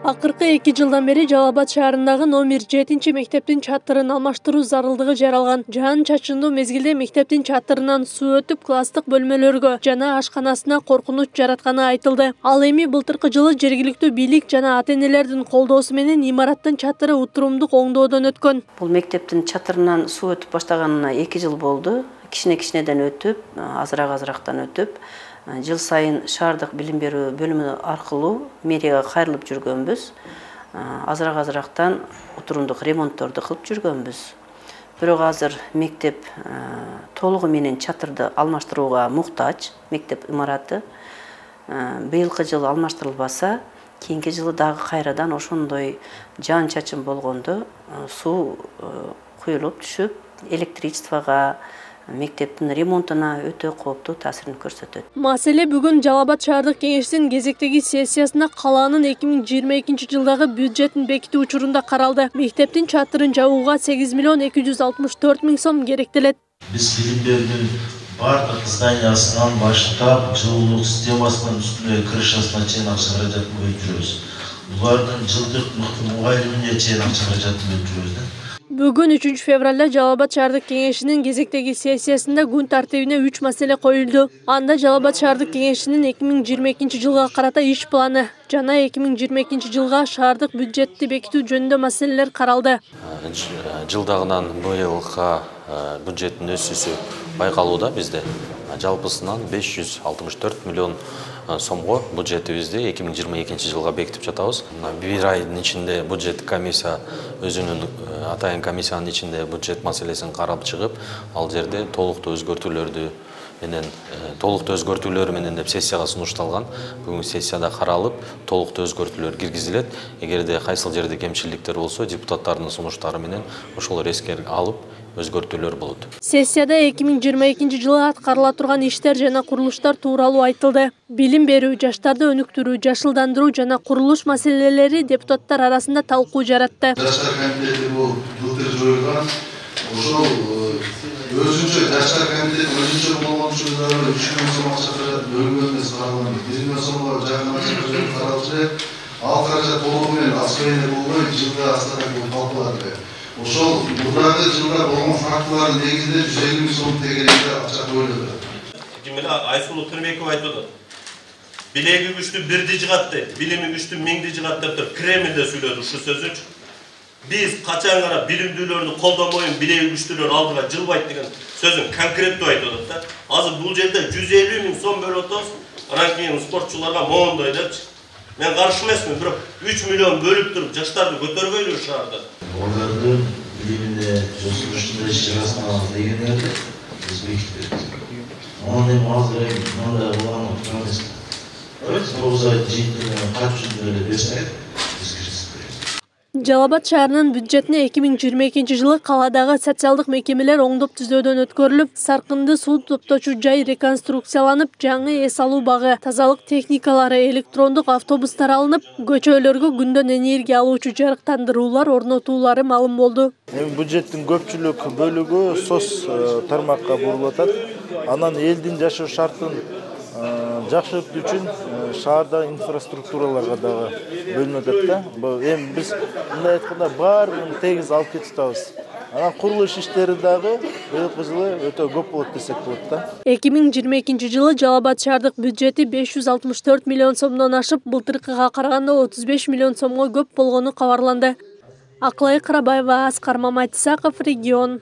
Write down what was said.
Акыркы 2 жылдан бери Жалал Абад шаарындагы номер 7 мектептин чатырын алмаштыруу зарылдыгы жаралган. Жаан чачындуу мезгилде мектептин чатырынан суу өтүп класстык бөлмөлөргө жана ашканасына коркунуч жаратканы айтылды. Ал эми былтыркы жылы жергиликтүү бийлик жана ата-энелердин колдоосу менен имараттын чатыры утурумдук оңдоодон өткөн. Бул мектептин чатырынан суу өтүп баштаганына 2 жыл болду. Кичине-кичинеден өтүп, азыраак-азырактан өтүп, жыл сайын шаардык билим берүү бөлүмү аркылуу мэрияга кайрылып жүргөнбүз. Азыраак-азырактан утурумдук ремонтторду кылып жүргөнбүз. Бирок азыр мектеп толугу менен чатырды алмаштырууга муктач, мектеп имараты. Быйылкы жылы алмаштырылбаса, кийинки жылы дагы кайрадан ошондой жаан чачын болгондо суу куюлуп түшүп, электричествого, мектептин ремонтуна өтө кооптуу таасирин көрсөтөт. Маселе бүгүн Жалал Абад шаардык кеңешинин кезектеги сессиясында калаанын 2022 жылдагы бюджетин бекитүү учурунда каралды. Мектептин чатырын жабууга 8 миллион 264 миң сом керектелет. Биз билим берүүнүн бардык зданиясынан баштап, жылуулук системасынын үстүнө крышасына чейин акча каражатын бөлүп жүрөбүз. Булардын жылдык мугалимине чейин акча каражатын бөлүп жүрөбүз. Бүгүн 3 февралда Жалал Абад шаардык кеңешинин кезектеги сессиясында күн тартибине 3 маселе коюлду. Анда Жалал Абад шаардык кеңешинин 2022 жылга карата иш планы жана 2022 жылга шаардык бюджетти бекитүү жөнүндө маселелер каралды. Жылдагынан быйылга бюджеттин өсүүсү байкалууда бизде. Жалпысынан 564 миллион сомго бюджетибизди 2022 жылга бекитип жатабыз. Бир айдын ичинде бюджет комиссия өзүнүн атайын комиссиянын ичинде бюджет маселесин карап чыгып, ал жерде толуктуу өзгөртүүлөр менен деп сессияга сунушталган. Бүгүн сессияда каралып, толуктуу өзгөртүүлөр киргизилет. Эгерде кайсыл жерде кемчиликтер болсо, депутаттардын сунуштары менен ошолор эскерилип алып өзгөртүүлөр болот. Сессияда 2022 жылы аткарыла турган иштер жана курулуштар тууралуу айтылды. Билим берүү, жаштарды өнүктүрүү, жашылдандыруу жана курулуш маселелери депутаттар арасында талкуу жаратты. Жаштар комитети бул былтыр жоюлган. Ошол өзүнчө жаштар комитети өзүнчө болгон үчүн 3 миң сом акча каражат бөлүнгөнүн каралган. 1 миң сомго жакын акча каралып, ал каражат толугу менен освоение болбой жылда астана талкууланды. Ошол мурдагы жылда болгон фактылардын негизинде 150 миң сом тегерегинде акча коюлду. Айсулуу Тырмеков айтып атат. Билеги күчтүү бирди жыгат дейт, билими күчтүү миңди жыгат деп туруп Кремльде сүйлөдү ушу сөзүнчү. Биз качан гана билимдүүлөрдү колдонбойм, билеги күчтүүлөр алдыга жылбайт деген сөзүн конкреттүү айтып атат да. Азыр бул жерде 150 миң сом бөлүп атабыз. Анан кийин спортчуларга моундай депчи. Мен каршы эмесмин, бирок 3 миллион бөлүп туруп жаштарды көтөрбөйлү шаарда. Олардын билимине жосулушунда иш-чарасына дегенде биз бекиттик. Аны азыр мындай уланып турабыз. Жалал Абад шаарынын бюджетине 2022 жылы каладагы социалдык мекемелер оңдоп түзөөдөн өткөрүлүп, саркынды суу топточу жай реконструкцияланып, жаңы эс алуу багы, тазалык техникалары, электрондук автобустар алынып, көчөлөргө күндөн энергия алуучу жарыктандыруулар орнотуулары маалым болду. Бюджеттин көпчүлүк бөлүгү СОС тармакка бурулуп атат. Анан элдин жашоо шартын жакшыртуу үчүн шаарда инфраструктураларга дагы бөлүнүп атат да. Эми биз мындай айтканда баарын тегиз алып кетип атабыз. Анан курулуш иштери дагы быйылкы жылы өтө көп болот десек болот да. 2022 жылы Жалал Абад шаардык бюджети 564 миллион сомдон ашып, былтыркыга караганда 35 миллион сомго көп болгону кабарланды. Акылай Карабаева, Аскар Маматисаков, Регион.